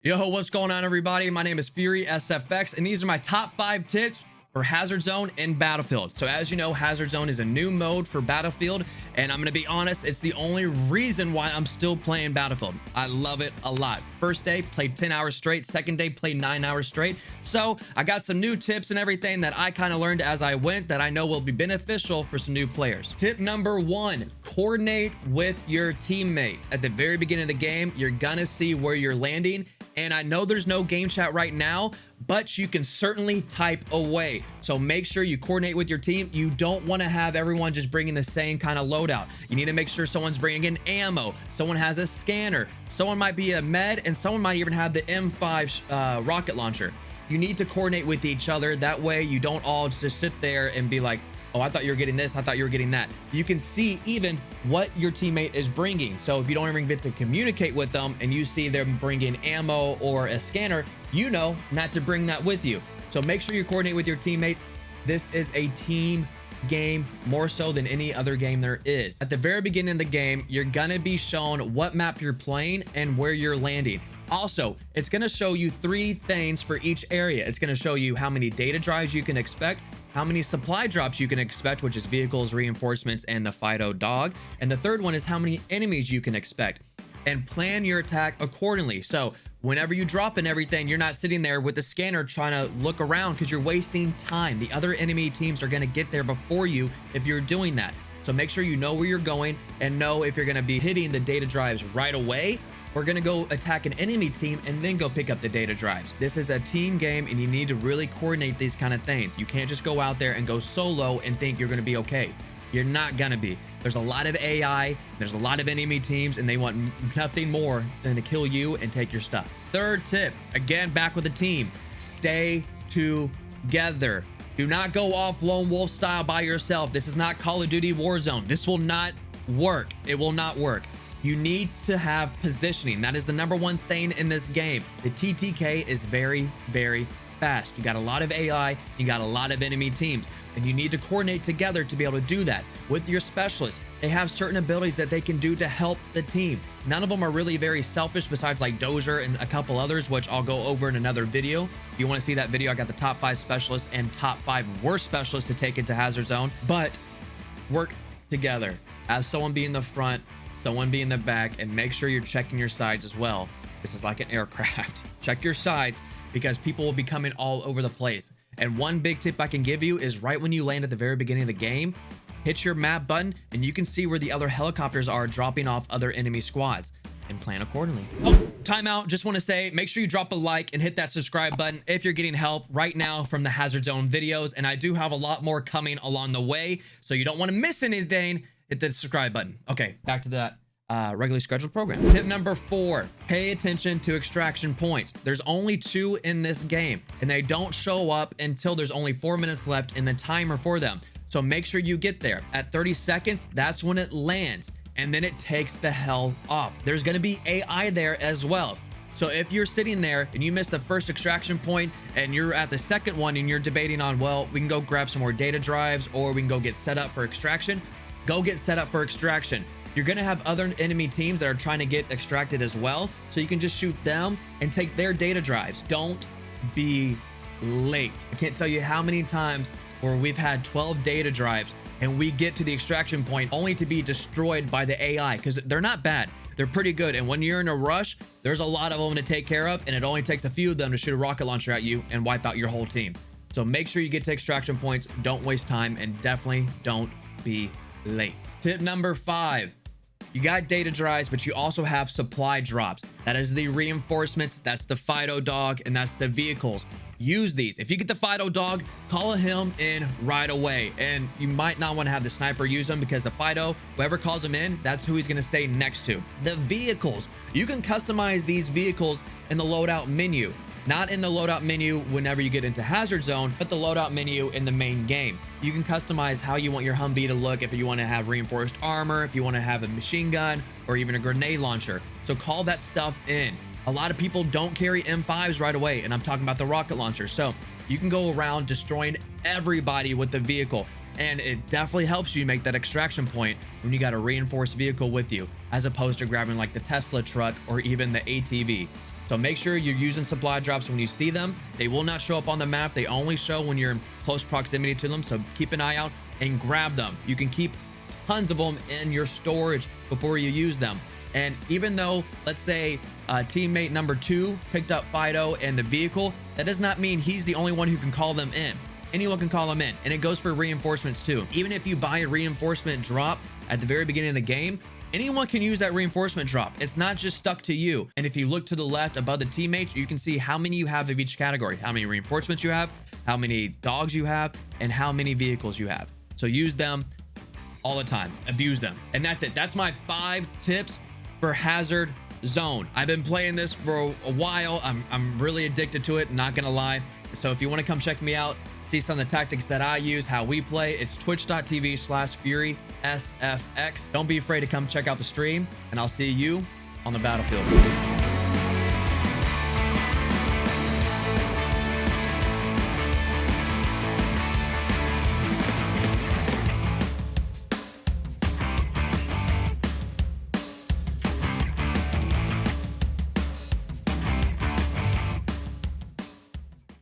Yo, what's going on, everybody? My name is Fury SFX, and these are my top 5 tips for Hazard Zone in Battlefield. So as you know, Hazard Zone is a new mode for Battlefield, and I'm gonna be honest, it's the only reason why I'm still playing Battlefield. I love it a lot. First day, played 10 hours straight. Second day, played 9 hours straight. So I got some new tips and everything that I kind of learned as I went that I know will be beneficial for some new players. Tip number 1, coordinate with your teammates. At the very beginning of the game, you're gonna see where you're landing. And I know there's no game chat right now, but you can certainly type away. So make sure you coordinate with your team. You don't want to have everyone just bringing the same kind of loadout. You need to make sure someone's bringing in ammo. Someone has a scanner. Someone might be a med, and someone might even have the M5 rocket launcher. You need to coordinate with each other. That way you don't all just sit there and be like, oh, I thought you were getting this. I thought you were getting that. You can see even what your teammate is bringing. So if you don't even get to communicate with them and you see them bringing ammo or a scanner, you know not to bring that with you. So make sure you coordinate with your teammates. This is a team game more so than any other game there is. At the very beginning of the game, you're gonna be shown what map you're playing and where you're landing. Also, it's going to show you 3 things for each area. It's going to show you how many data drives you can expect, how many supply drops you can expect, which is vehicles, reinforcements, and the Fido dog. And the third one is how many enemies you can expect, and plan your attack accordingly. So whenever you drop in everything, you're not sitting there with the scanner trying to look around because you're wasting time. The other enemy teams are going to get there before you if you're doing that. So make sure you know where you're going and know if you're going to be hitting the data drives right away. We're going to go attack an enemy team and then go pick up the data drives. This is a team game, and you need to really coordinate these kind of things. You can't just go out there and go solo and think you're going to be okay. You're not going to be. There's a lot of AI, there's a lot of enemy teams, and they want nothing more than to kill you and take your stuff. Third tip, again, back with the team. Stay together. Do not go off lone wolf style by yourself. This is not Call of Duty Warzone. This will not work. It will not work. You need to have positioning. That is the number 1 thing in this game. The TTK is very, very fast. You got a lot of AI, you got a lot of enemy teams, and you need to coordinate together to be able to do that. With your specialists, they have certain abilities that they can do to help the team. None of them are really very selfish besides like Dozier and a couple others, which I'll go over in another video. If you want to see that video, I got the top 5 specialists and top 5 worst specialists to take into Hazard Zone. But work together. Have someone be in the front, someone be in the back, and make sure you're checking your sides as well. This is like an aircraft. Check your sides because people will be coming all over the place. And one big tip I can give you is right when you land at the very beginning of the game, hit your map button and you can see where the other helicopters are dropping off other enemy squads, and plan accordingly. Oh, timeout. Just want to say, make sure you drop a like and hit that subscribe button if you're getting help right now from the Hazard Zone videos. And I do have a lot more coming along the way, so you don't want to miss anything. Hit the subscribe button. Okay, back to that regularly scheduled program. Tip number 4, pay attention to extraction points. There's only 2 in this game, and they don't show up until there's only 4 minutes left in the timer for them. So make sure you get there. At 30 seconds, that's when it lands, and then it takes the hell off. There's gonna be AI there as well. So if you're sitting there and you missed the first extraction point and you're at the second one and you're debating on, well, we can go grab some more data drives or we can go get set up for extraction, go get set up for extraction. You're going to have other enemy teams that are trying to get extracted as well, so you can just shoot them and take their data drives. Don't be late. I can't tell you how many times where we've had 12 data drives and we get to the extraction point only to be destroyed by the AI, because they're not bad. They're pretty good. And when you're in a rush, there's a lot of them to take care of, and it only takes a few of them to shoot a rocket launcher at you and wipe out your whole team. So make sure you get to extraction points. Don't waste time, and definitely don't be late. Tip number 5, you got data drives, but you also have supply drops. That is the reinforcements, that's the Fido dog, and that's the vehicles. Use these. If you get the Fido dog, call him in right away. And you might not want to have the sniper use him, because the Fido, whoever calls him in, that's who he's going to stay next to. The vehicles, you can customize these vehicles in the loadout menu. Not in the loadout menu whenever you get into Hazard Zone, but the loadout menu in the main game. You can customize how you want your Humvee to look, if you want to have reinforced armor, if you want to have a machine gun, or even a grenade launcher. So call that stuff in. A lot of people don't carry M5s right away, and I'm talking about the rocket launcher. So you can go around destroying everybody with the vehicle. And it definitely helps you make that extraction point when you got a reinforced vehicle with you, as opposed to grabbing like the Tesla truck or even the ATV. So make sure you're using supply drops when you see them. They will not show up on the map. They only show when you're in close proximity to them. So keep an eye out and grab them. You can keep tons of them in your storage before you use them. And even though, let's say, teammate number 2 picked up Fido and the vehicle, that does not mean he's the only one who can call them in. Anyone can call them in, and it goes for reinforcements too. Even if you buy a reinforcement drop at the very beginning of the game, anyone can use that reinforcement drop. It's not just stuck to you. And if you look to the left above the teammates, you can see how many you have of each category, how many reinforcements you have, how many dogs you have, and how many vehicles you have. So use them all the time, abuse them. And that's it. That's my 5 tips for Hazard Zone. I've been playing this for a while. I'm really addicted to it, not gonna lie. So if you want to come check me out, see some of the tactics that I use, how we play, it's twitch.tv/FurySFX. Don't be afraid to come check out the stream, and I'll see you on the battlefield.